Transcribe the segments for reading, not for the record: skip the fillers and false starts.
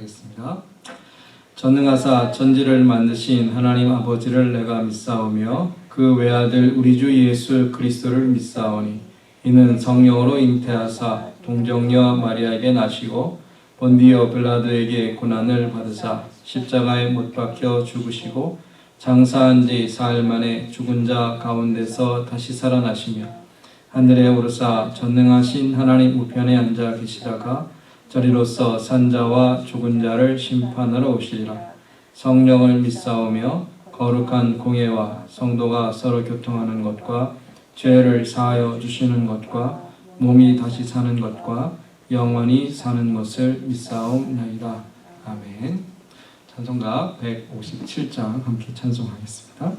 기도하겠습니다. 전능하사 천지를 만드신 하나님 아버지를 내가 믿사오며 그 외아들 우리 주 예수 그리스도를 믿사오니 이는 성령으로 잉태하사 동정녀 마리아에게 나시고 본디오 빌라도에게 고난을 받으사 십자가에 못 박혀 죽으시고 장사한 지 사흘 만에 죽은 자 가운데서 다시 살아나시며 하늘에 오르사 전능하신 하나님 우편에 앉아 계시다가 저리로서 산자와 죽은 자를 심판하러 오시리라. 성령을 믿사오며 거룩한 공예와 성도가 서로 교통하는 것과 죄를 사하여 주시는 것과 몸이 다시 사는 것과 영원히 사는 것을 믿사옵나이다. 아멘. 찬송가 157장 함께 찬송하겠습니다.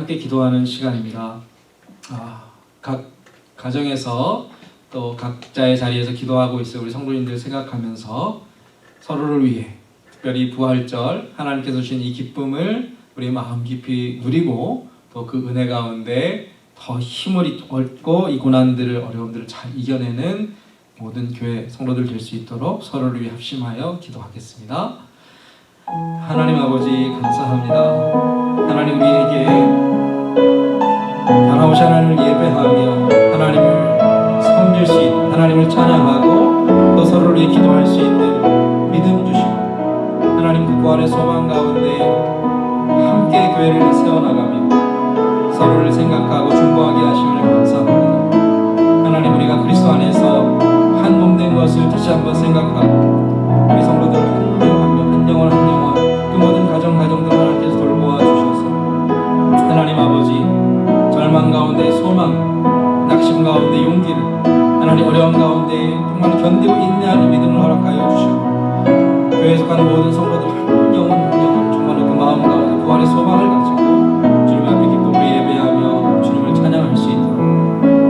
기도하는 시간입니다. 각 가정에서 또 각자의 자리에서 기도하고 있을 우리 성도님들 생각하면서 서로를 위해 특별히 부활절 하나님께서 주신 이 기쁨을 우리 마음 깊이 누리고 또 그 은혜 가운데 더 힘을 얻고 이 고난들을 어려움들을 잘 이겨내는 모든 교회 성도들 될 수 있도록 서로를 위해 합심하여 기도하겠습니다. 하나님 아버지 감사합니다. 하나님 우리에게 변함없이 하나님을 예배하며 하나님을 섬길 수 있는, 하나님을 찬양하고 또 서로를 위해 기도할 수 있는 믿음 주시고 하나님 그 부활의 소망 가운데 함께 교회를 세워나가며 서로를 생각하고 중보하게 하심을 감사합니다. 하나님 우리가 그리스도 안에서 한 몸 된 것을 다시 한번 생각하고 우리 성도들 한 영혼 한 영혼 그 모든 가정들을 하나님께서 돌보아 주셔서 하나님 아버지 절망 가운데 소망, 낙심 가운데 용기를 하나님 어려움 가운데 정말 견디고 인내하는 믿음을 허락하여 주시고 교회에 속한 모든 성도들 한 영혼 정말 그 마음 가운데 부활의 소망을 가지고 주님 앞에 기쁨으로 예배하며 주님을 찬양할 수 있도록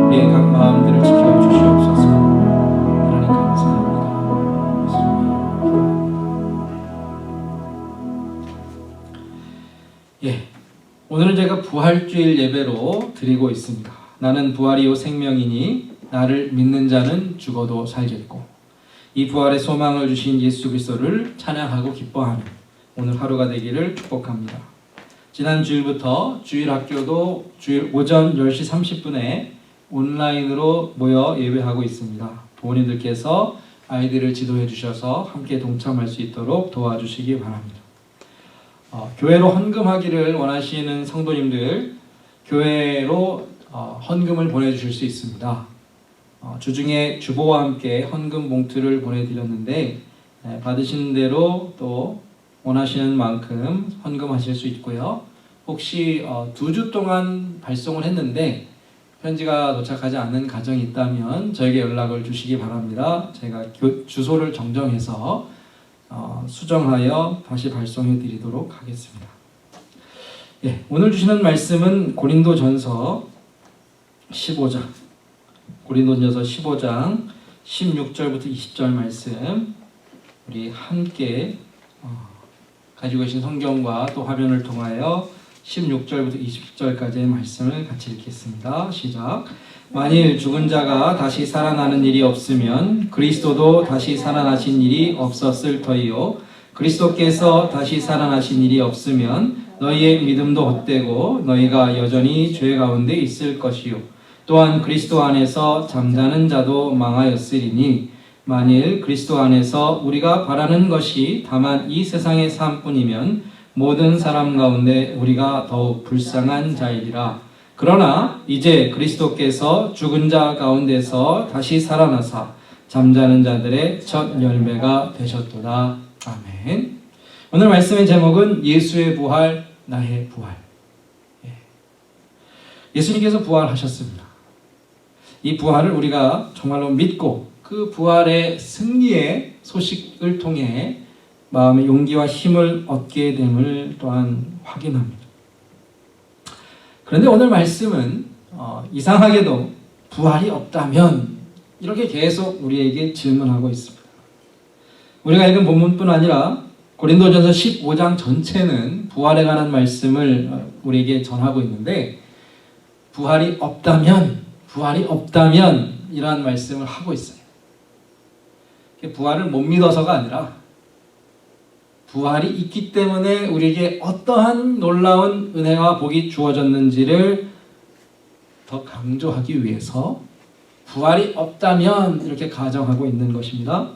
우리의 각 마음들을 지켜주시옵소서. 하나님 감사합니다. 오늘은 제가 부활주일 예배로 드리고 있습니다. 나는 부활이요 생명이니 나를 믿는 자는 죽어도 살겠고 이 부활의 소망을 주신 예수 그리스도를 찬양하고 기뻐하는 오늘 하루가 되기를 축복합니다. 지난 주일부터 주일 학교도 주일 오전 10시 30분에 온라인으로 모여 예배하고 있습니다. 부모님들께서 아이들을 지도해 주셔서 함께 동참할 수 있도록 도와주시기 바랍니다. 교회로 헌금하기를 원하시는 성도님들 교회로 헌금을 보내주실 수 있습니다. 주중에 주보와 함께 헌금 봉투를 보내드렸는데 받으시는 대로 또 원하시는 만큼 헌금하실 수 있고요. 혹시 2주 동안 발송을 했는데 편지가 도착하지 않는 가정이 있다면 저에게 연락을 주시기 바랍니다. 제가 주소를 정정해서 수정하여 다시 발송해 드리도록 하겠습니다. 예, 오늘 주시는 말씀은 고린도전서 15장 16절부터 20절 말씀 우리 함께 가지고 계신 성경과 또 화면을 통하여 16절부터 20절까지의 말씀을 같이 읽겠습니다. 시작. 만일 죽은 자가 다시 살아나는 일이 없으면 그리스도도 다시 살아나신 일이 없었을 터이요 그리스도께서 다시 살아나신 일이 없으면 너희의 믿음도 헛되고 너희가 여전히 죄 가운데 있을 것이요 또한 그리스도 안에서 잠자는 자도 망하였으리니 만일 그리스도 안에서 우리가 바라는 것이 다만 이 세상의 삶뿐이면 모든 사람 가운데 우리가 더욱 불쌍한 자이리라. 그러나 이제 그리스도께서 죽은 자 가운데서 다시 살아나사 잠자는 자들의 첫 열매가 되셨도다. 아멘. 오늘 말씀의 제목은 예수의 부활, 나의 부활. 예수님께서 부활하셨습니다. 이 부활을 우리가 정말로 믿고 그 부활의 승리의 소식을 통해 마음의 용기와 힘을 얻게 됨을 또한 확인합니다. 그런데 오늘 말씀은 이상하게도 부활이 없다면 이렇게 계속 우리에게 질문하고 있습니다. 우리가 읽은 본문뿐 아니라 고린도전서 15장 전체는 부활에 관한 말씀을 우리에게 전하고 있는데 부활이 없다면 이러한 말씀을 하고 있어요. 부활을 못 믿어서가 아니라 부활이 있기 때문에 우리에게 어떠한 놀라운 은혜와 복이 주어졌는지를 더 강조하기 위해서 부활이 없다면 이렇게 가정하고 있는 것입니다.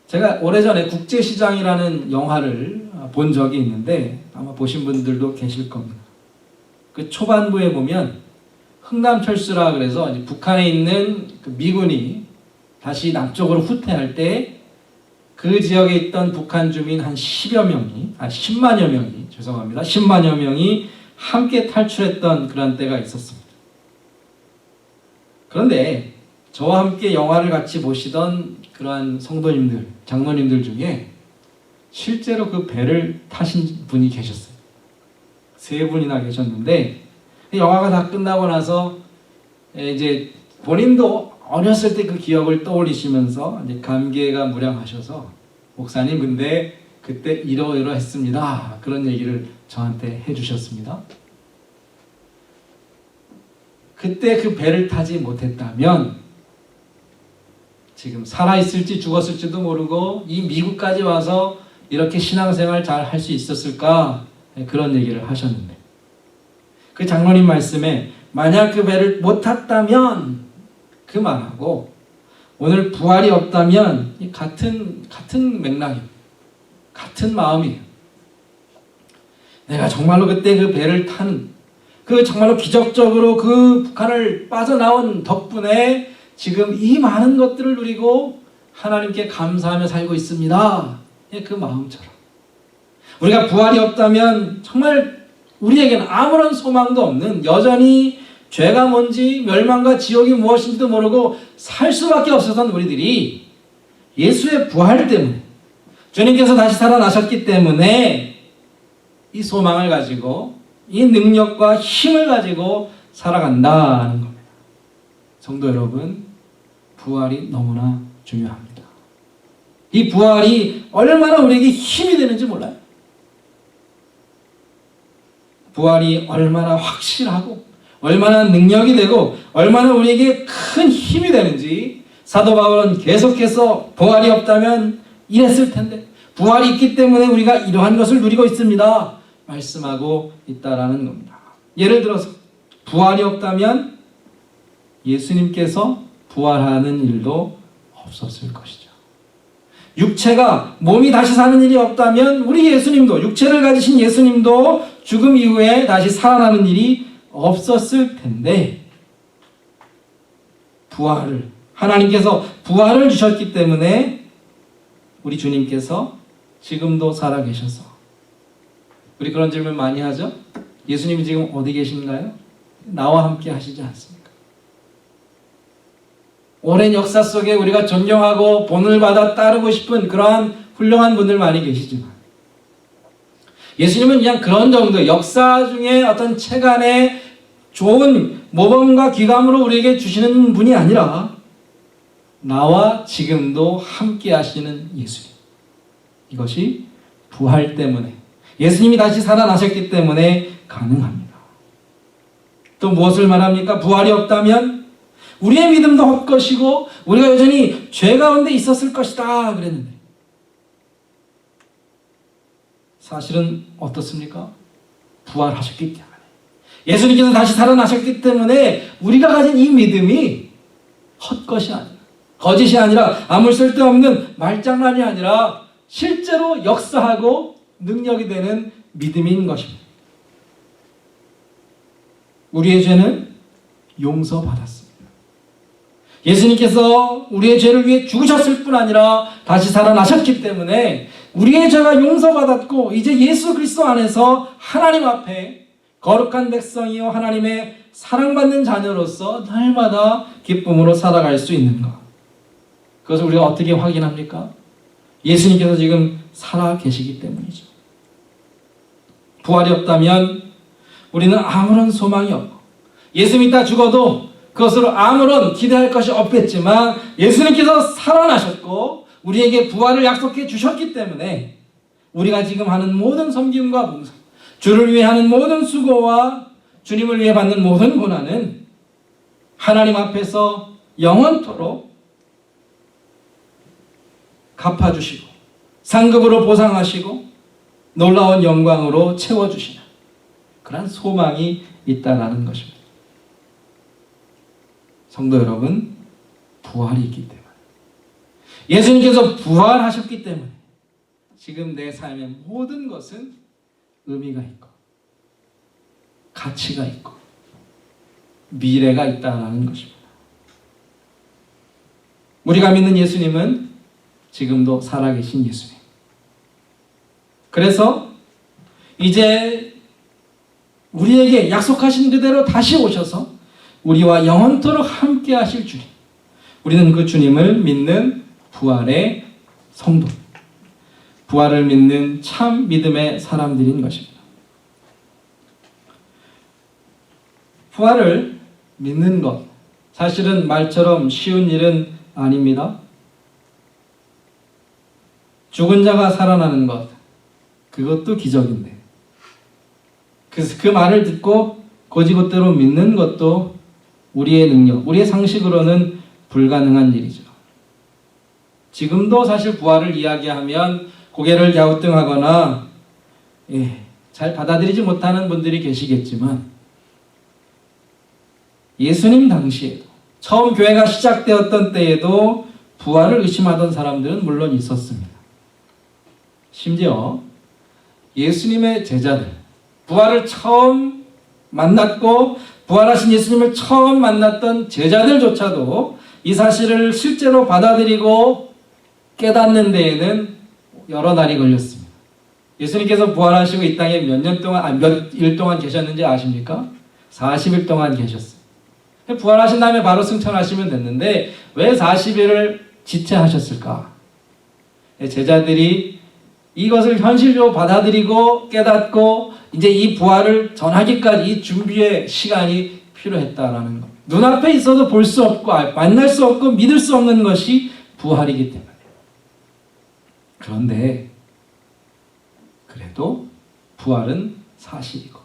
제가 오래전에 국제시장이라는 영화를 본 적이 있는데 아마 보신 분들도 계실 겁니다. 그 초반부에 보면 흥남철수라 그래서 북한에 있는 그 미군이 다시 남쪽으로 후퇴할 때 그 지역에 있던 북한 주민 한 10만여 명이 함께 탈출했던 그런 때가 있었습니다. 그런데 저와 함께 영화를 같이 보시던 그러한 성도님들, 장로님들 중에 실제로 그 배를 타신 분이 계셨어요. 3분이나 계셨는데 영화가 다 끝나고 나서 이제 본인도 어렸을 때 그 기억을 떠올리시면서 이제 감개가 무량하셔서 목사님 근데 그때 이러이러했습니다. 그런 얘기를 저한테 해주셨습니다. 그때 그 배를 타지 못했다면 지금 살아있을지 죽었을지도 모르고 이 미국까지 와서 이렇게 신앙생활 잘 할 수 있었을까? 그런 얘기를 하셨는데 그 장로님 말씀에 만약 그 배를 못 탔다면 그 말하고 오늘 부활이 없다면 같은 맥락입니다. 같은 마음이에요. 내가 정말로 그때 그 배를 탄 그 정말로 기적적으로 그 북한을 빠져나온 덕분에 지금 이 많은 것들을 누리고 하나님께 감사하며 살고 있습니다. 그 마음처럼 우리가 부활이 없다면 정말 우리에게는 아무런 소망도 없는 여전히 죄가 뭔지 멸망과 지옥이 무엇인지도 모르고 살 수밖에 없었던 우리들이 예수의 부활 때문에 주님께서 다시 살아나셨기 때문에 이 소망을 가지고 이 능력과 힘을 가지고 살아간다는 겁니다. 성도 여러분, 부활이 너무나 중요합니다. 이 부활이 얼마나 우리에게 힘이 되는지 몰라요. 부활이 얼마나 확실하고 얼마나 능력이 되고 얼마나 우리에게 큰 힘이 되는지 사도 바울은 계속해서 부활이 없다면 이랬을 텐데 부활이 있기 때문에 우리가 이러한 것을 누리고 있습니다 말씀하고 있다라는 겁니다. 예를 들어서 부활이 없다면 예수님께서 부활하는 일도 없었을 것이죠. 육체가 몸이 다시 사는 일이 없다면 우리 예수님도 육체를 가지신 예수님도 죽음 이후에 다시 살아나는 일이 없었을 텐데 하나님께서 부활을 주셨기 때문에 우리 주님께서 지금도 살아계셔서 우리 그런 질문 많이 하죠. 예수님이 지금 어디 계신가요? 나와 함께 하시지 않습니까? 오랜 역사 속에 우리가 존경하고 본을 받아 따르고 싶은 그러한 훌륭한 분들 많이 계시지만 예수님은 그냥 그런 정도 역사 중에 어떤 책 안에 좋은 모범과 귀감으로 우리에게 주시는 분이 아니라 나와 지금도 함께 하시는 예수님. 이것이 부활 때문에 예수님이 다시 살아나셨기 때문에 가능합니다. 또 무엇을 말합니까? 부활이 없다면 우리의 믿음도 헛것이고 우리가 여전히 죄 가운데 있었을 것이다 그랬는데 사실은 어떻습니까? 부활하셨기 때문에 예수님께서 다시 살아나셨기 때문에 우리가 가진 이 믿음이 헛것이 아니라 거짓이 아니라 아무 쓸데없는 말장난이 아니라 실제로 역사하고 능력이 되는 믿음인 것입니다. 우리의 죄는 용서받았습니다. 예수님께서 우리의 죄를 위해 죽으셨을 뿐 아니라 다시 살아나셨기 때문에 우리의 죄가 용서받았고 이제 예수 그리스도 안에서 하나님 앞에 거룩한 백성이요 하나님의 사랑받는 자녀로서 날마다 기쁨으로 살아갈 수 있는 것. 그것을 우리가 어떻게 확인합니까? 예수님께서 지금 살아 계시기 때문이죠. 부활이 없다면 우리는 아무런 소망이 없고 예수 믿다 죽어도 그것으로 아무런 기대할 것이 없겠지만 예수님께서 살아나셨고 우리에게 부활을 약속해 주셨기 때문에 우리가 지금 하는 모든 섬김과 봉사, 주를 위해 하는 모든 수고와 주님을 위해 받는 모든 고난은 하나님 앞에서 영원토록 갚아주시고 상급으로 보상하시고 놀라운 영광으로 채워주시는 그런 소망이 있다라는 것입니다. 성도 여러분, 부활이 있기 때문에 예수님께서 부활하셨기 때문에 지금 내 삶의 모든 것은 의미가 있고 가치가 있고 미래가 있다는 것입니다. 우리가 믿는 예수님은 지금도 살아계신 예수님. 그래서 이제 우리에게 약속하신 그대로 다시 오셔서 우리와 영원토록 함께 하실 주님. 우리는 그 주님을 믿는 부활의 성도, 부활을 믿는 참 믿음의 사람들인 것입니다. 부활을 믿는 것, 사실은 말처럼 쉬운 일은 아닙니다. 죽은 자가 살아나는 것, 그것도 기적인데 그 말을 듣고 거지것대로 믿는 것도 우리의 능력, 우리의 상식으로는 불가능한 일이죠. 지금도 사실 부활을 이야기하면 고개를 갸우뚱하거나 잘 받아들이지 못하는 분들이 계시겠지만 예수님 당시에도 처음 교회가 시작되었던 때에도 부활을 의심하던 사람들은 물론 있었습니다. 심지어 예수님의 제자들, 부활을 처음 만났고 부활하신 예수님을 처음 만났던 제자들조차도 이 사실을 실제로 받아들이고 깨닫는 데에는 여러 날이 걸렸습니다. 예수님께서 부활하시고 이 땅에 몇 일 동안 계셨는지 아십니까? 40일 동안 계셨어요. 부활하신 다음에 바로 승천하시면 됐는데 왜 40일을 지체하셨을까? 제자들이 이것을 현실적으로 받아들이고 깨닫고 이제 이 부활을 전하기까지 이 준비의 시간이 필요했다라는 것. 눈앞에 있어도 볼 수 없고 만날 수 없고 믿을 수 없는 것이 부활이기 때문에. 그런데 그래도 부활은 사실이고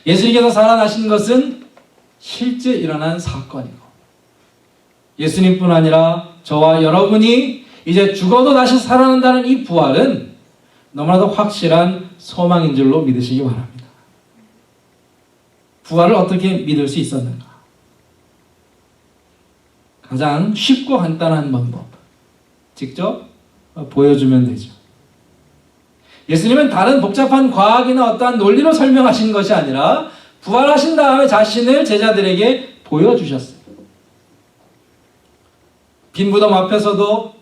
예수님께서 살아나신 것은 실제 일어난 사건이고, 예수님뿐 아니라 저와 여러분이 이제 죽어도 다시 살아난다는 이 부활은 너무나도 확실한 소망인 줄로 믿으시기 바랍니다. 부활을 어떻게 믿을 수 있었는가? 가장 쉽고 간단한 방법, 직접 보여주면 되죠. 예수님은 다른 복잡한 과학이나 어떠한 논리로 설명하신 것이 아니라 부활하신 다음에 자신을 제자들에게 보여주셨어요. 빈 무덤 앞에서도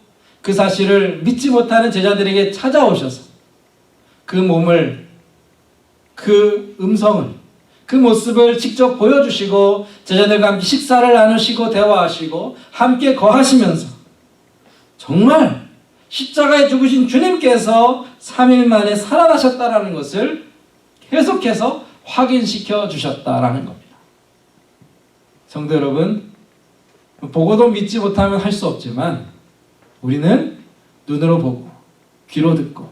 그 사실을 믿지 못하는 제자들에게 찾아오셔서 그 몸을, 그 음성을, 그 모습을 직접 보여주시고 제자들과 함께 식사를 나누시고 대화하시고 함께 거하시면서 정말 십자가에 죽으신 주님께서 3일 만에 살아나셨다는 것을 계속해서 확인시켜 주셨다라는 겁니다. 성도 여러분, 보고도 믿지 못하면 할 수 없지만 우리는 눈으로 보고 귀로 듣고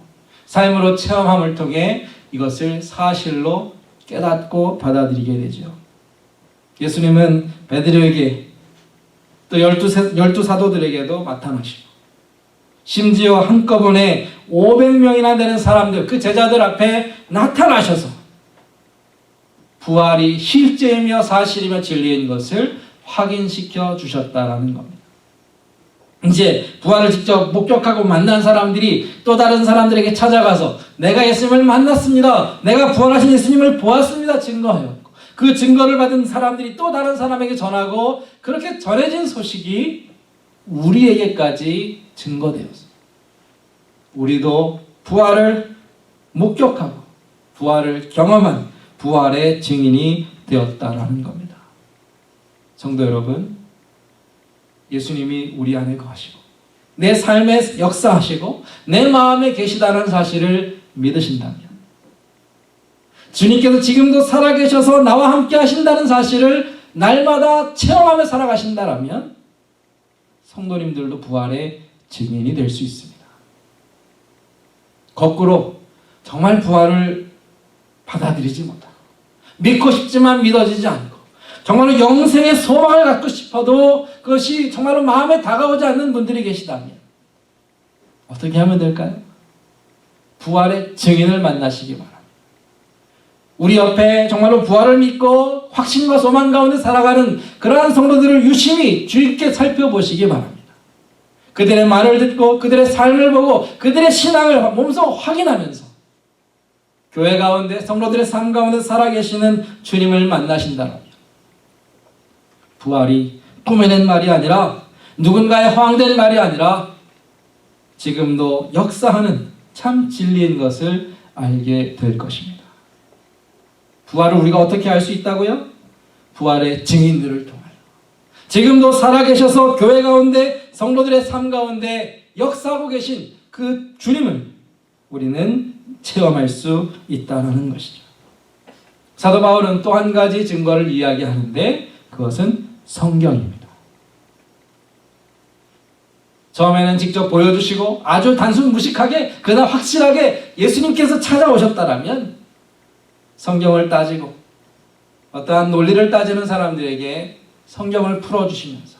삶으로 체험함을 통해 이것을 사실로 깨닫고 받아들이게 되죠. 예수님은 베드로에게 또 12 사도들에게도 나타나시고 심지어 한꺼번에 500명이나 되는 사람들, 그 제자들 앞에 나타나셔서 부활이 실제이며 사실이며 진리인 것을 확인시켜 주셨다라는 겁니다. 이제 부활을 직접 목격하고 만난 사람들이 또 다른 사람들에게 찾아가서 내가 예수님을 만났습니다, 내가 부활하신 예수님을 보았습니다 증거하였고, 그 증거를 받은 사람들이 또 다른 사람에게 전하고, 그렇게 전해진 소식이 우리에게까지 증거되었습니다. 우리도 부활을 목격하고 부활을 경험한 부활의 증인이 되었다라는 겁니다. 성도 여러분, 예수님이 우리 안에 거하시고 내 삶에 역사하시고 내 마음에 계시다는 사실을 믿으신다면, 주님께서 지금도 살아계셔서 나와 함께 하신다는 사실을 날마다 체험하며 살아가신다면 성도님들도 부활의 증인이 될 수 있습니다. 거꾸로 정말 부활을 받아들이지 못하고 믿고 싶지만 믿어지지 않고 정말로 영생의 소망을 갖고 싶어도 그것이 정말로 마음에 다가오지 않는 분들이 계시다면 어떻게 하면 될까요? 부활의 증인을 만나시기 바랍니다. 우리 옆에 정말로 부활을 믿고 확신과 소망 가운데 살아가는 그러한 성도들을 유심히 주의깊게 살펴보시기 바랍니다. 그들의 말을 듣고 그들의 삶을 보고 그들의 신앙을 몸소 확인하면서 교회 가운데 성도들의 삶 가운데 살아계시는 주님을 만나신다면 부활이 꾸며낸 말이 아니라 누군가의 허황된 말이 아니라 지금도 역사하는 참 진리인 것을 알게 될 것입니다. 부활을 우리가 어떻게 알 수 있다고요? 부활의 증인들을 통하여 지금도 살아계셔서 교회 가운데 성도들의 삶 가운데 역사하고 계신 그 주님을 우리는 체험할 수 있다는 것이죠. 사도 바울은 또 한 가지 증거를 이야기하는데 그것은 성경입니다. 처음에는 직접 보여주시고 아주 단순 무식하게 그러나 확실하게 예수님께서 찾아오셨다라면 성경을 따지고 어떠한 논리를 따지는 사람들에게 성경을 풀어주시면서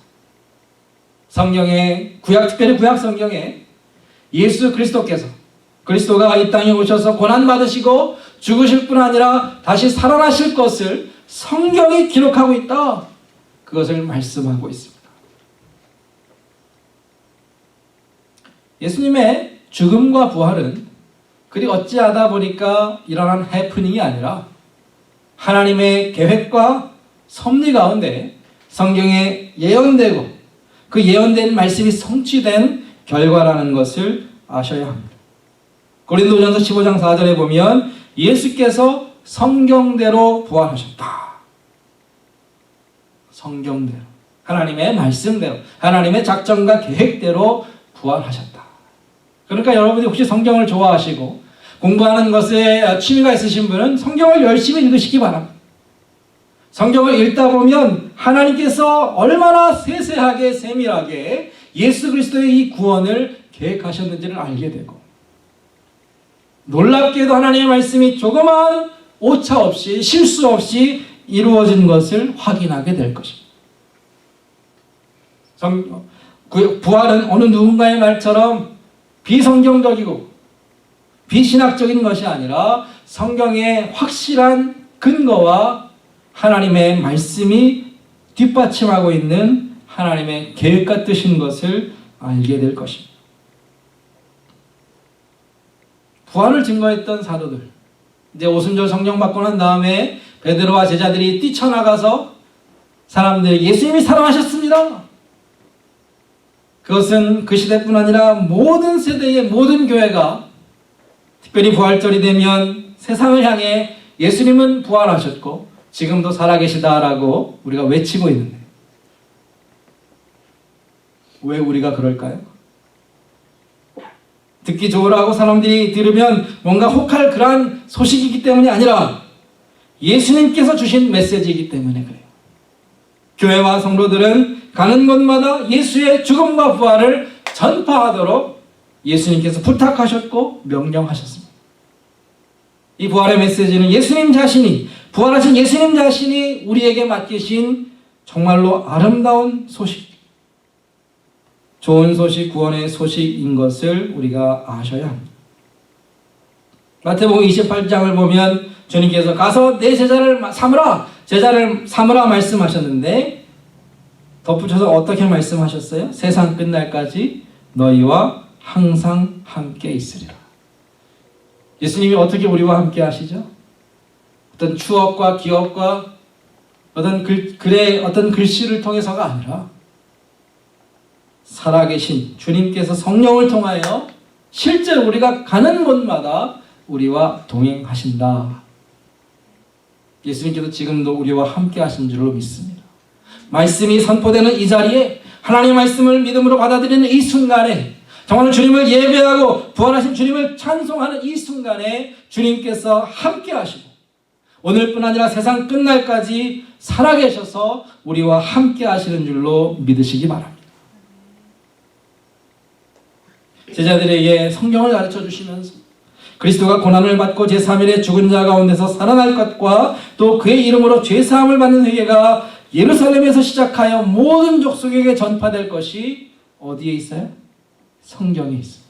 성경에 특별히 구약 성경에 예수 그리스도가 이 땅에 오셔서 고난받으시고 죽으실 뿐 아니라 다시 살아나실 것을 성경이 기록하고 있다, 그것을 말씀하고 있습니다. 예수님의 죽음과 부활은 그리 어찌하다 보니까 일어난 해프닝이 아니라 하나님의 계획과 섭리 가운데 성경에 예언되고 그 예언된 말씀이 성취된 결과라는 것을 아셔야 합니다. 고린도전서 15장 4절에 보면 예수께서 성경대로 부활하셨다. 성경대로, 하나님의 말씀대로, 하나님의 작정과 계획대로 부활하셨다. 그러니까 여러분이 혹시 성경을 좋아하시고 공부하는 것에 취미가 있으신 분은 성경을 열심히 읽으시기 바랍니다. 성경을 읽다 보면 하나님께서 얼마나 세세하게 세밀하게 예수 그리스도의 이 구원을 계획하셨는지를 알게 되고, 놀랍게도 하나님의 말씀이 조그마한 오차 없이 실수 없이 이루어진 것을 확인하게 될 것입니다. 부활은 어느 누군가의 말처럼 비성경적이고 비신학적인 것이 아니라 성경의 확실한 근거와 하나님의 말씀이 뒷받침하고 있는 하나님의 계획과 뜻인 것을 알게 될 것입니다. 부활을 증거했던 사도들, 이제 오순절 성령 받고 난 다음에 베드로와 제자들이 뛰쳐나가서 사람들에게 예수님이 살아나셨습니다. 그것은 그 시대뿐 아니라 모든 세대의 모든 교회가 특별히 부활절이 되면 세상을 향해 예수님은 부활하셨고 지금도 살아계시다라고 우리가 외치고 있는데, 왜 우리가 그럴까요? 듣기 좋으라고 사람들이 들으면 뭔가 혹할 그러한 소식이기 때문이 아니라 예수님께서 주신 메시지이기 때문에 그래요. 교회와 성도들은 가는 곳마다 예수의 죽음과 부활을 전파하도록 예수님께서 부탁하셨고 명령하셨습니다. 이 부활의 메시지는 예수님 자신이, 부활하신 예수님 자신이 우리에게 맡기신 정말로 아름다운 소식, 좋은 소식, 구원의 소식인 것을 우리가 아셔야 합니다. 마태복음 28장을 보면 주님께서 가서 내 제자를 삼으라 말씀하셨는데 덧붙여서 어떻게 말씀하셨어요? 세상 끝날까지 너희와 항상 함께 있으리라. 예수님이 어떻게 우리와 함께 하시죠? 어떤 추억과 기억과 어떤 글의 어떤 글씨를 통해서가 아니라 살아계신 주님께서 성령을 통하여 실제 우리가 가는 곳마다 우리와 동행하신다. 예수님께서 지금도 우리와 함께 하신 줄로 믿습니다. 말씀이 선포되는 이 자리에 하나님의 말씀을 믿음으로 받아들이는 이 순간에 정말 주님을 예배하고 부활하신 주님을 찬송하는 이 순간에 주님께서 함께 하시고 오늘뿐 아니라 세상 끝날까지 살아계셔서 우리와 함께 하시는 줄로 믿으시기 바랍니다. 제자들에게 성경을 가르쳐 주시면서 그리스도가 고난을 받고 제3일에 죽은 자 가운데서 살아날 것과 또 그의 이름으로 죄사함을 받는 회개가 예루살렘에서 시작하여 모든 족속에게 전파될 것이 어디에 있어요? 성경에 있습니다.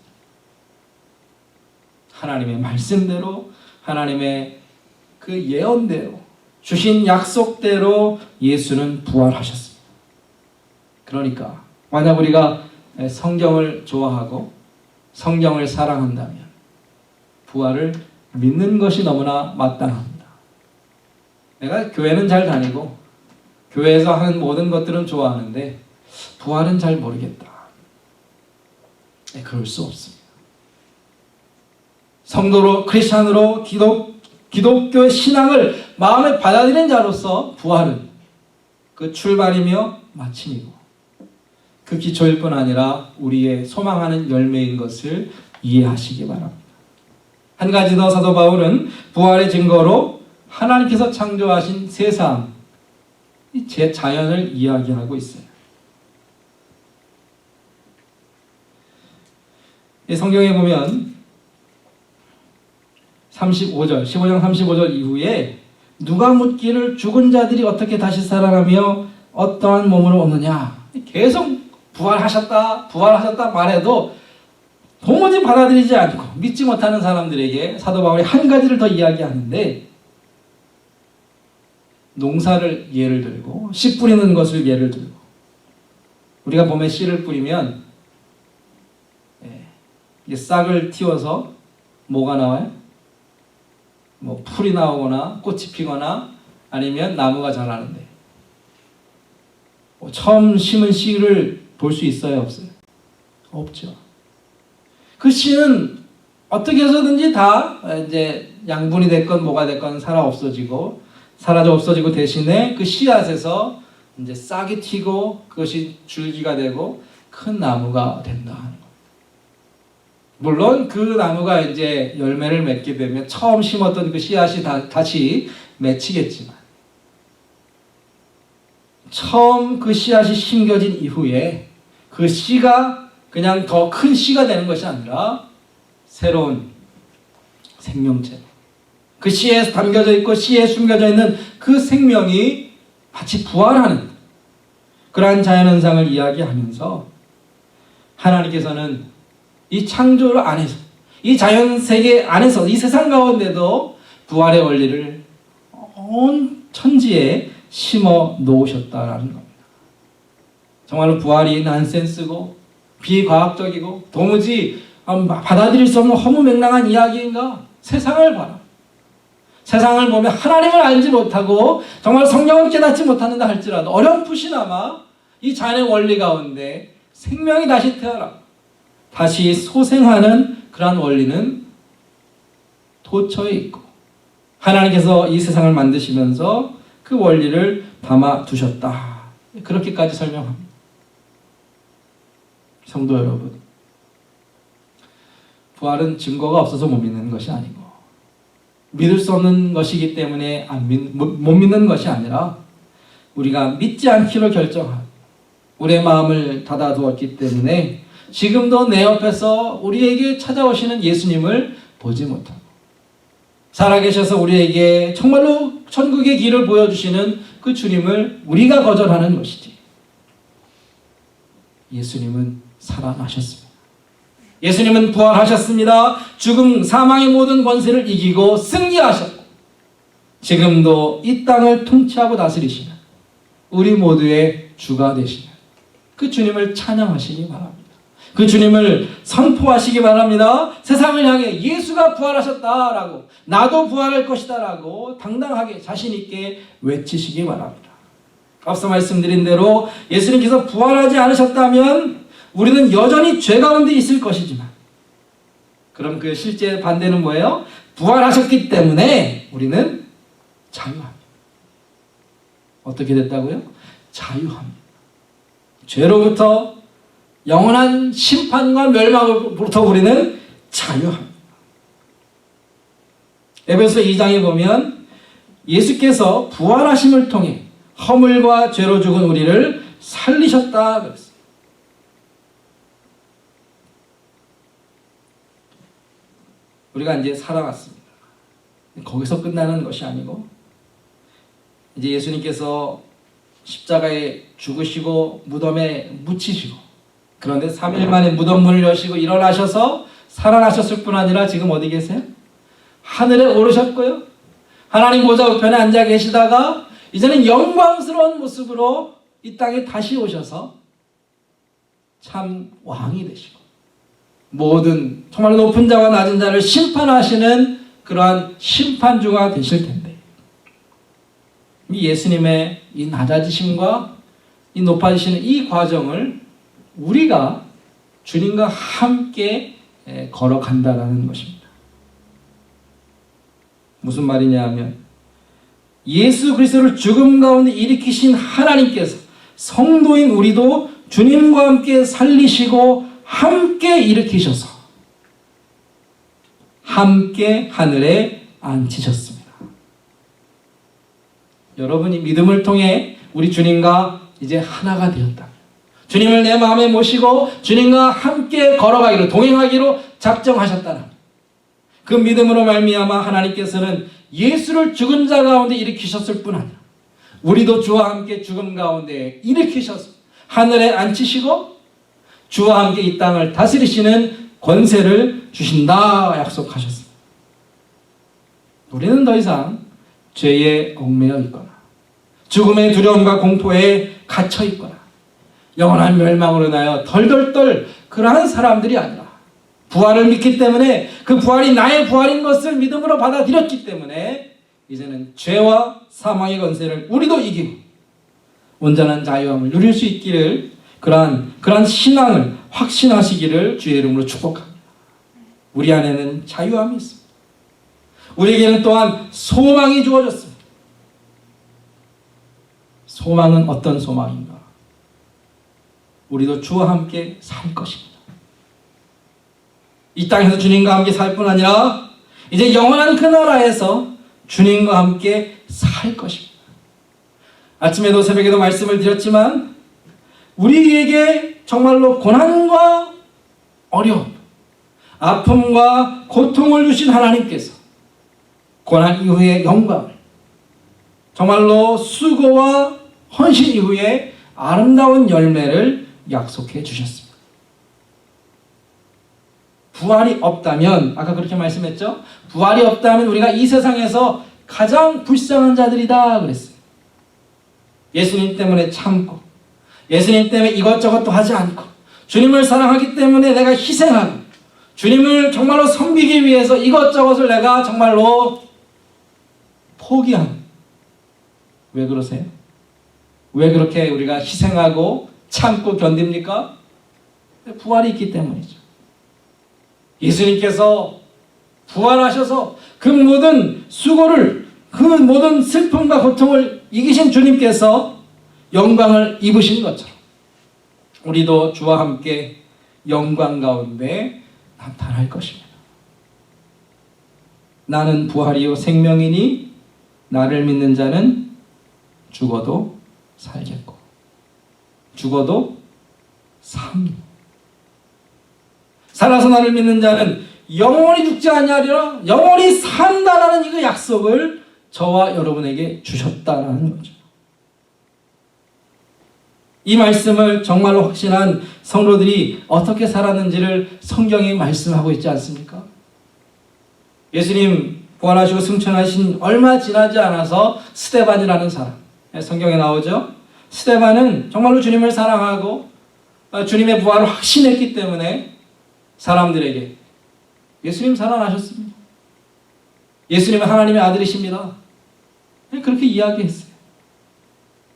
하나님의 말씀대로, 하나님의 그 예언대로, 주신 약속대로 예수는 부활하셨습니다. 그러니까 만약 우리가 성경을 좋아하고 성경을 사랑한다면 부활을 믿는 것이 너무나 마땅합니다. 내가 교회는 잘 다니고 교회에서 하는 모든 것들은 좋아하는데 부활은 잘 모르겠다. 그럴 수 없습니다. 성도로 크리스찬으로 기독교의 신앙을 마음에 받아들인 자로서 부활은 그 출발이며 마침이고 그 기초일 뿐 아니라 우리의 소망하는 열매인 것을 이해하시기 바랍니다. 한 가지 더 사도 바울은 부활의 증거로 하나님께서 창조하신 세상, 제 자연을 이야기하고 있어요. 성경에 보면 15장 35절 이후에 누가 묻기를 죽은 자들이 어떻게 다시 살아나며 어떠한 몸으로 오느냐, 계속 부활하셨다 말해도 도무지 받아들이지 않고 믿지 못하는 사람들에게 사도 바울이 한 가지를 더 이야기하는데, 농사를 예를 들고 씨 뿌리는 것을 예를 들고, 우리가 봄에 씨를 뿌리면 싹을 틔워서 뭐가 나와요? 뭐 풀이 나오거나 꽃이 피거나 아니면 나무가 자라는데, 처음 심은 씨를 볼 수 있어요, 없어요? 없죠. 그 씨는 어떻게 해서든지 다 이제 양분이 됐건 뭐가 됐건 사라져 없어지고 대신에 그 씨앗에서 이제 싹이 튀고 그것이 줄기가 되고 큰 나무가 된다 하는 거예요. 물론 그 나무가 이제 열매를 맺게 되면 처음 심었던 그 씨앗이 다시 맺히겠지만, 처음 그 씨앗이 심겨진 이후에 그 씨가 그냥 더 큰 씨가 되는 것이 아니라 새로운 생명체, 그 씨에 담겨져 있고 씨에 숨겨져 있는 그 생명이 마치 부활하는 그러한 자연현상을 이야기하면서 하나님께서는 이 창조 안에서 이 자연세계 안에서 이 세상 가운데도 부활의 원리를 온 천지에 심어 놓으셨다라는 겁니다. 정말로 부활이 난센스고 비과학적이고 도무지 받아들일 수 없는 허무맹랑한 이야기인가? 세상을 봐라. 세상을 보면 하나님을 알지 못하고 정말 성령을 깨닫지 못한다 할지라도 어렴풋이나마 이 자연의 원리 가운데 생명이 다시 태어나 다시 소생하는 그러한 원리는 도처에 있고 하나님께서 이 세상을 만드시면서 그 원리를 담아 두셨다. 그렇게까지 설명합니다. 성도 여러분, 부활은 증거가 없어서 못 믿는 것이 아니고 믿을 수 없는 것이기 때문에 못 믿는 것이 아니라 우리가 믿지 않기로 결정한 우리의 마음을 닫아두었기 때문에 지금도 내 옆에서 우리에게 찾아오시는 예수님을 보지 못하고 살아계셔서 우리에게 정말로 천국의 길을 보여주시는 그 주님을 우리가 거절하는 것이지. 예수님은 살아나셨습니다. 예수님은 부활하셨습니다. 죽음, 사망의 모든 권세를 이기고 승리하셨고 지금도 이 땅을 통치하고 다스리시는 우리 모두의 주가 되시는 그 주님을 찬양하시기 바랍니다. 그 주님을 선포하시기 바랍니다. 세상을 향해 예수가 부활하셨다라고 나도 부활할 것이다라고 당당하게 자신있게 외치시기 바랍니다. 앞서 말씀드린 대로 예수님께서 부활하지 않으셨다면 우리는 여전히 죄 가운데 있을 것이지만 그럼 그 실제 반대는 뭐예요? 부활하셨기 때문에 우리는 자유합니다. 어떻게 됐다고요? 자유합니다. 죄로부터 영원한 심판과 멸망으로부터 우리는 자유합니다. 에베소 2장에 보면 예수께서 부활하심을 통해 허물과 죄로 죽은 우리를 살리셨다 그랬어요. 우리가 이제 살아왔습니다. 거기서 끝나는 것이 아니고 이제 예수님께서 십자가에 죽으시고 무덤에 묻히시고 그런데 3일 만에 무덤 문을 여시고 일어나셔서 살아나셨을 뿐 아니라 지금 어디 계세요? 하늘에 오르셨고요. 하나님 보좌 우편에 앉아 계시다가 이제는 영광스러운 모습으로 이 땅에 다시 오셔서 참 왕이 되시고 모든 정말 높은 자와 낮은 자를 심판하시는 그러한 심판주가 되실 텐데 이 예수님의 이 낮아지심과 이 높아지시는 이 과정을 우리가 주님과 함께 걸어간다라는 것입니다. 무슨 말이냐 하면 예수 그리스도를 죽음 가운데 일으키신 하나님께서 성도인 우리도 주님과 함께 살리시고 함께 일으키셔서 함께 하늘에 앉히셨습니다. 여러분이 믿음을 통해 우리 주님과 이제 하나가 되었다. 주님을 내 마음에 모시고 주님과 함께 걸어가기로 동행하기로 작정하셨다는 그 믿음으로 말미암아 하나님께서는 예수를 죽은 자 가운데 일으키셨을 뿐 아니라 우리도 주와 함께 죽음 가운데 일으키셔서 하늘에 앉히시고 주와 함께 이 땅을 다스리시는 권세를 주신다 약속하셨습니다. 우리는 더 이상 죄에 얽매여 있거나 죽음의 두려움과 공포에 갇혀 있거나 영원한 멸망으로 인하여 덜덜덜 그러한 사람들이 아니라 부활을 믿기 때문에 그 부활이 나의 부활인 것을 믿음으로 받아들였기 때문에 이제는 죄와 사망의 권세를 우리도 이기고 온전한 자유함을 누릴 수 있기를 그러한 신앙을 확신하시기를 주의 이름으로 축복합니다. 우리 안에는 자유함이 있습니다. 우리에게는 또한 소망이 주어졌습니다. 소망은 어떤 소망인가? 우리도 주와 함께 살 것입니다. 이 땅에서 주님과 함께 살 뿐 아니라 이제 영원한 그 나라에서 주님과 함께 살 것입니다. 아침에도 새벽에도 말씀을 드렸지만 우리에게 정말로 고난과 어려움, 아픔과 고통을 주신 하나님께서 고난 이후의 영광을, 정말로 수고와 헌신 이후에 아름다운 열매를 약속해 주셨습니다. 부활이 없다면, 아까 그렇게 말씀했죠? 부활이 없다면 우리가 이 세상에서 가장 불쌍한 자들이다 그랬어요. 예수님 때문에 참고, 예수님 때문에 이것저것도 하지 않고, 주님을 사랑하기 때문에 내가 희생하고, 주님을 정말로 섬기기 위해서 이것저것을 내가 정말로 포기하는. 왜 그러세요? 왜 그렇게 우리가 희생하고 참고 견딥니까? 부활이 있기 때문이죠. 예수님께서 부활하셔서 그 모든 수고를, 그 모든 슬픔과 고통을 이기신 주님께서 영광을 입으신 것처럼 우리도 주와 함께 영광 가운데 나타날 것입니다. 나는 부활이요 생명이니 나를 믿는 자는 죽어도 살겠고 죽어도 삽니다. 살아서 나를 믿는 자는 영원히 죽지 아니하리라, 영원히 산다라는 이 약속을 저와 여러분에게 주셨다라는 거죠. 이 말씀을 정말로 확신한 성도들이 어떻게 살았는지를 성경이 말씀하고 있지 않습니까? 예수님 부활하시고 승천하신 얼마 지나지 않아서 스데반이라는 사람, 성경에 나오죠. 스데반은 정말로 주님을 사랑하고 주님의 부활을 확신했기 때문에 사람들에게 예수님 살아나셨습니다, 예수님은 하나님의 아들이십니다, 그렇게 이야기했어요.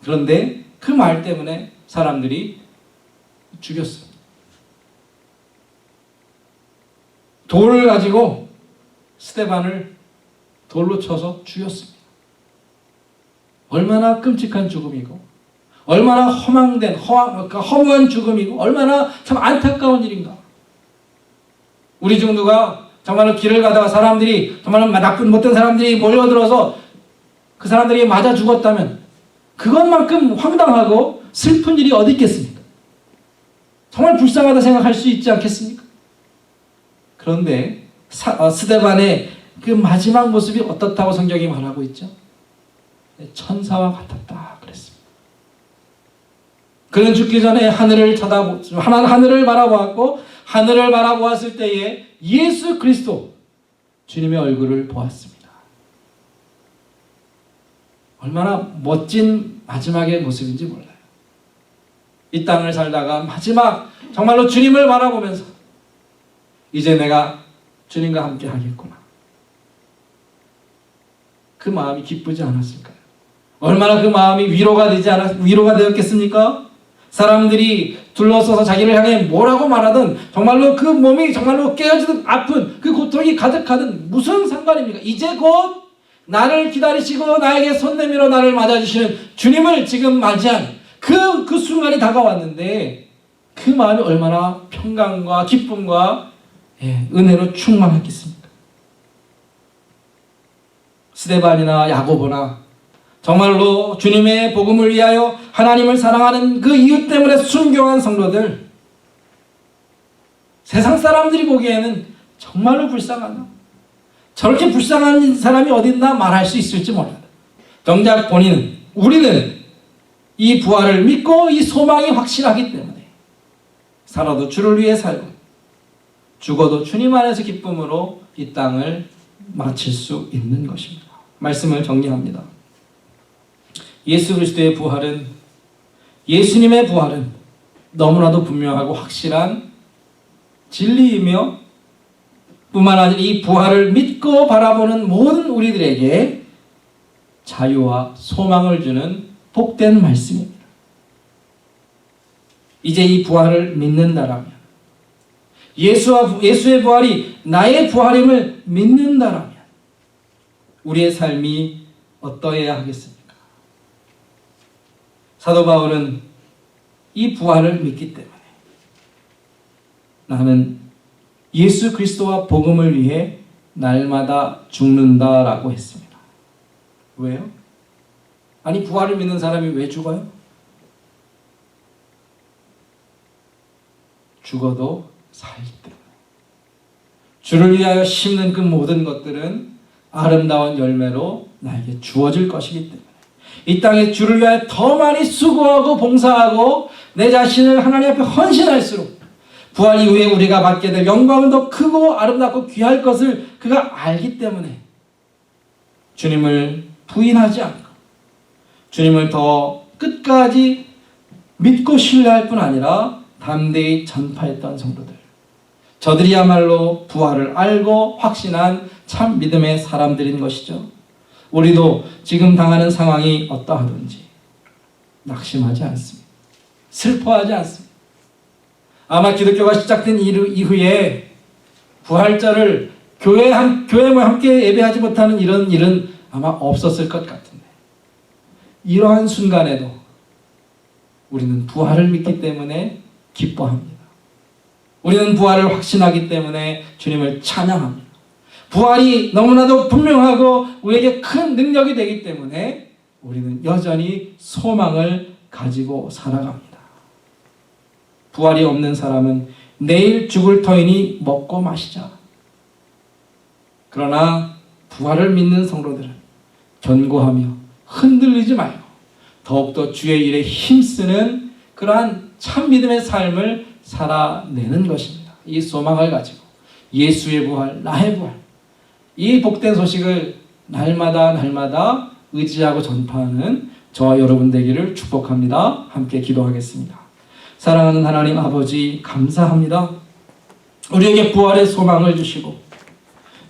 그런데 그 말 때문에 사람들이 죽였어요. 돌을 가지고 스데반을 돌로 쳐서 죽였습니다. 얼마나 끔찍한 죽음이고, 얼마나 허무한 죽음이고, 얼마나 참 안타까운 일인가. 우리 중 누가 정말로 길을 가다가 사람들이, 정말로 나쁜 못된 사람들이 몰려들어서 그 사람들이 맞아 죽었다면 그것만큼 황당하고 슬픈 일이 어디 있겠습니까? 정말 불쌍하다 생각할 수 있지 않겠습니까? 그런데 스데반의 그 마지막 모습이 어떻다고 성경이 말하고 있죠? 천사와 같았다 그랬습니다. 그는 죽기 전에 하늘을 바라보았고, 하늘을 바라보았을 때에 예수 그리스도 주님의 얼굴을 보았습니다. 얼마나 멋진 마지막의 모습인지 몰라요. 이 땅을 살다가 마지막 정말로 주님을 바라보면서 이제 내가 주님과 함께 하겠구나, 그 마음이 기쁘지 않았을까요? 얼마나 그 마음이 위로가 되었겠습니까? 사람들이 둘러서서 자기를 향해 뭐라고 말하든 정말로 그 몸이 정말로 깨어지듯 아픈 그 고통이 가득하든 무슨 상관입니까? 이제 곧 나를 기다리시고 나에게 손 내밀어 나를 맞아주시는 주님을 지금 맞이한 그 순간이 다가왔는데, 그 마음이 얼마나 평강과 기쁨과 은혜로 충만했겠습니까? 스데반이나 야고보나 정말로 주님의 복음을 위하여 하나님을 사랑하는 그 이유 때문에 순교한 성도들, 세상 사람들이 보기에는 정말로 불쌍하다, 저렇게 불쌍한 사람이 어딨나 말할 수 있을지 몰라요. 정작 우리는 이 부활을 믿고 이 소망이 확실하기 때문에 살아도 주를 위해 살고 죽어도 주님 안에서 기쁨으로 이 땅을 마칠 수 있는 것입니다. 말씀을 정리합니다. 예수 그리스도의 부활은, 예수님의 부활은 너무나도 분명하고 확실한 진리이며, 뿐만 아니라 이 부활을 믿고 바라보는 모든 우리들에게 자유와 소망을 주는 복된 말씀입니다. 이제 이 부활을 믿는다라면, 예수의 부활이 나의 부활임을 믿는다라면 우리의 삶이 어떠해야 하겠습니까? 사도 바울은 이 부활을 믿기 때문에 나는 예수 그리스도와 복음을 위해 날마다 죽는다라고 했습니다. 왜요? 아니, 부활을 믿는 사람이 왜 죽어요? 죽어도 살기 때문에. 주를 위하여 심는 그 모든 것들은 아름다운 열매로 나에게 주어질 것이기 때문에 이 땅에 주를 위하여 더 많이 수고하고 봉사하고 내 자신을 하나님 앞에 헌신할수록 부활 이후에 우리가 받게 될 영광은 더 크고 아름답고 귀할 것을 그가 알기 때문에 주님을 부인하지 않고 주님을 더 끝까지 믿고 신뢰할 뿐 아니라 담대히 전파했던 성도들, 저들이야말로 부활을 알고 확신한 참 믿음의 사람들인 것이죠. 우리도 지금 당하는 상황이 어떠하든지 낙심하지 않습니다. 슬퍼하지 않습니다. 아마 기독교가 시작된 이후에 부활절을 교회와 함께 예배하지 못하는 이런 일은 아마 없었을 것 같은데, 이러한 순간에도 우리는 부활을 믿기 때문에 기뻐합니다. 우리는 부활을 확신하기 때문에 주님을 찬양합니다. 부활이 너무나도 분명하고 우리에게 큰 능력이 되기 때문에 우리는 여전히 소망을 가지고 살아갑니다. 부활이 없는 사람은 내일 죽을 터이니 먹고 마시자. 그러나 부활을 믿는 성도들은 견고하며 흔들리지 말고 더욱더 주의 일에 힘쓰는 그러한 참 믿음의 삶을 살아내는 것입니다. 이 소망을 가지고 예수의 부활, 나의 부활, 이 복된 소식을 날마다 의지하고 전파하는 저와 여러분 되기를 축복합니다. 함께 기도하겠습니다. 사랑하는 하나님 아버지, 감사합니다. 우리에게 부활의 소망을 주시고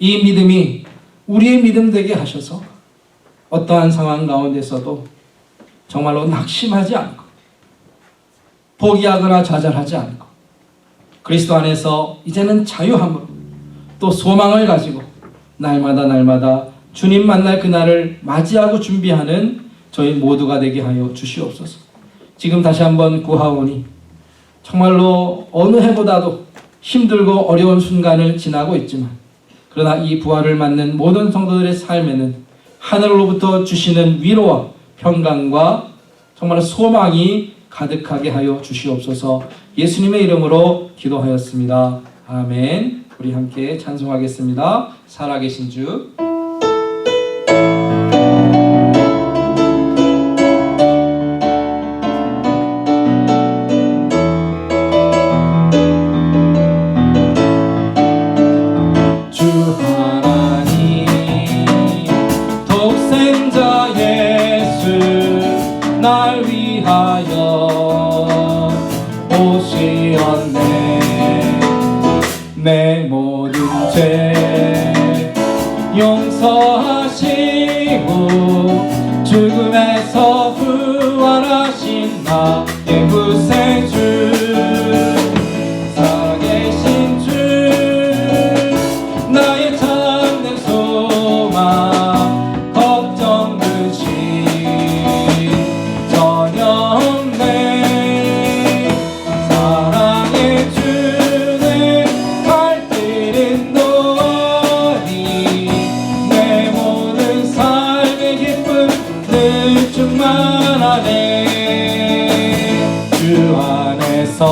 이 믿음이 우리의 믿음 되게 하셔서 어떠한 상황 가운데서도 정말로 낙심하지 않고 포기하거나 좌절하지 않고 그리스도 안에서 이제는 자유함으로 또 소망을 가지고 날마다 주님 만날 그날을 맞이하고 준비하는 저희 모두가 되게 하여 주시옵소서. 지금 다시 한번 구하오니 정말로 어느 해보다도 힘들고 어려운 순간을 지나고 있지만 그러나 이 부활을 맞는 모든 성도들의 삶에는 하늘로부터 주시는 위로와 평강과 정말 소망이 가득하게 하여 주시옵소서. 예수님의 이름으로 기도하였습니다. 아멘. 우리 함께 찬송하겠습니다. 살아계신 주. 날 위하여 오시었네. 내 모든 죄 용서하시고 죽음에서 부활하신 나의 구세주, 살아계신 주, 나의 참된 소망, 걱정 근심 전혀 없네. 사랑의 주는 갈 길은 너니 내 모든 삶의 기쁨 늘 충만하네. 주 안에서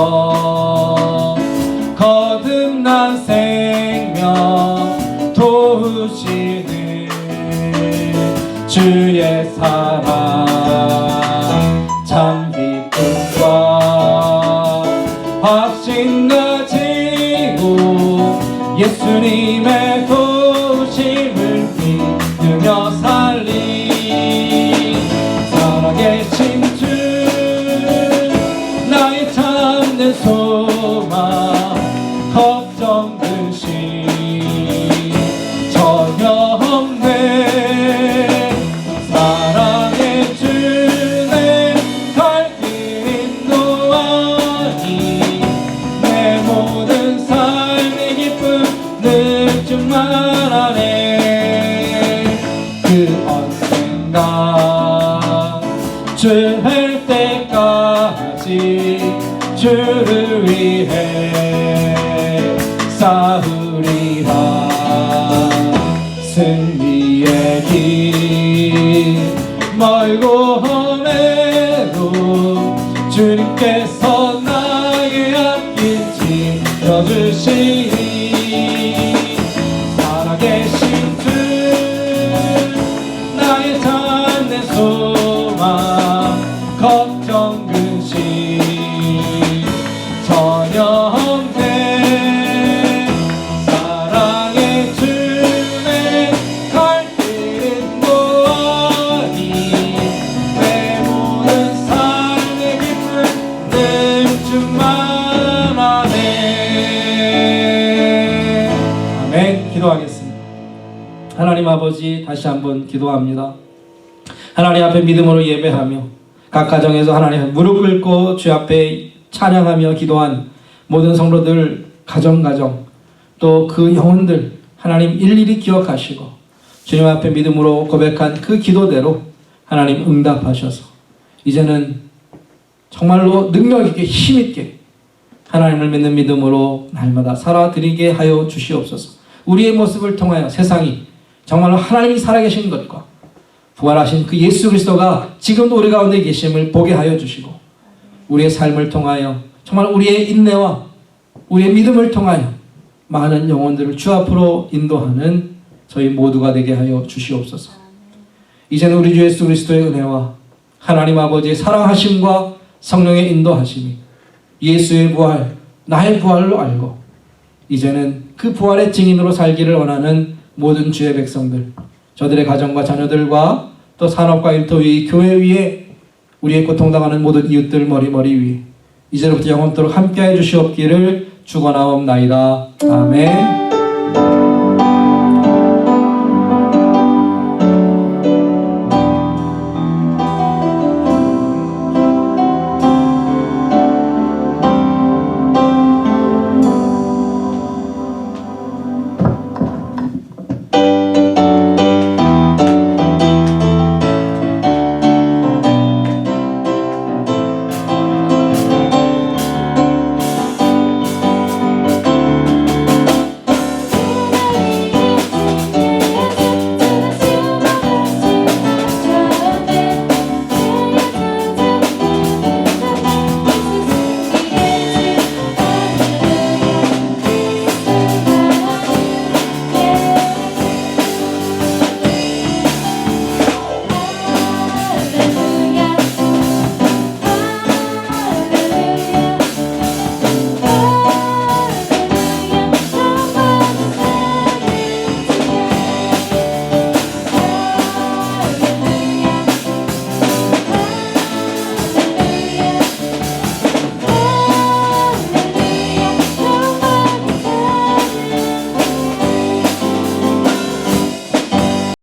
거듭난 생명 도우시는 주의 사랑, 참 기쁨과 확신 가지고 예수님의 도우심을 믿으며 살리. 살아계신 주, 나의 참된 소망, 걱정 근심 전혀 없네. 사랑의 주는 갈 길은 노하니 내 모든 삶의 기쁨 늘 충만하네. 그 언젠가 주 할 때까지 주를 위해 싸우리라. 승리의 길 멀고 험해도 주님께서 나의 앞길 지켜주시니. 살아계신 주, 하나님 아버지 다시 한번 기도합니다. 하나님 앞에 믿음으로 예배하며 각 가정에서 하나님 앞에 무릎 꿇고 주 앞에 찬양하며 기도한 모든 성도들 가정 또 그 영혼들 하나님 일일이 기억하시고 주님 앞에 믿음으로 고백한 그 기도대로 하나님 응답하셔서 이제는 정말로 능력 있게 힘 있게 하나님을 믿는 믿음으로 날마다 살아드리게 하여 주시옵소서. 우리의 모습을 통하여 세상이 정말로 하나님이 살아계신 것과 부활하신 그 예수 그리스도가 지금도 우리 가운데 계심을 보게 하여 주시고 우리의 삶을 통하여 정말 우리의 인내와 우리의 믿음을 통하여 많은 영혼들을 주 앞으로 인도하는 저희 모두가 되게 하여 주시옵소서. 이제는 우리 주 예수 그리스도의 은혜와 하나님 아버지의 사랑하심과 성령의 인도하심이 예수의 부활, 나의 부활로 알고 이제는 그 부활의 증인으로 살기를 원하는 모든 주의 백성들, 저들의 가정과 자녀들과 또 산업과 일터 위, 교회 위에 우리의 고통당하는 모든 이웃들 머리 위에 이제부터 영원토록 함께해 주시옵기를 축원하옵나이다. 아멘.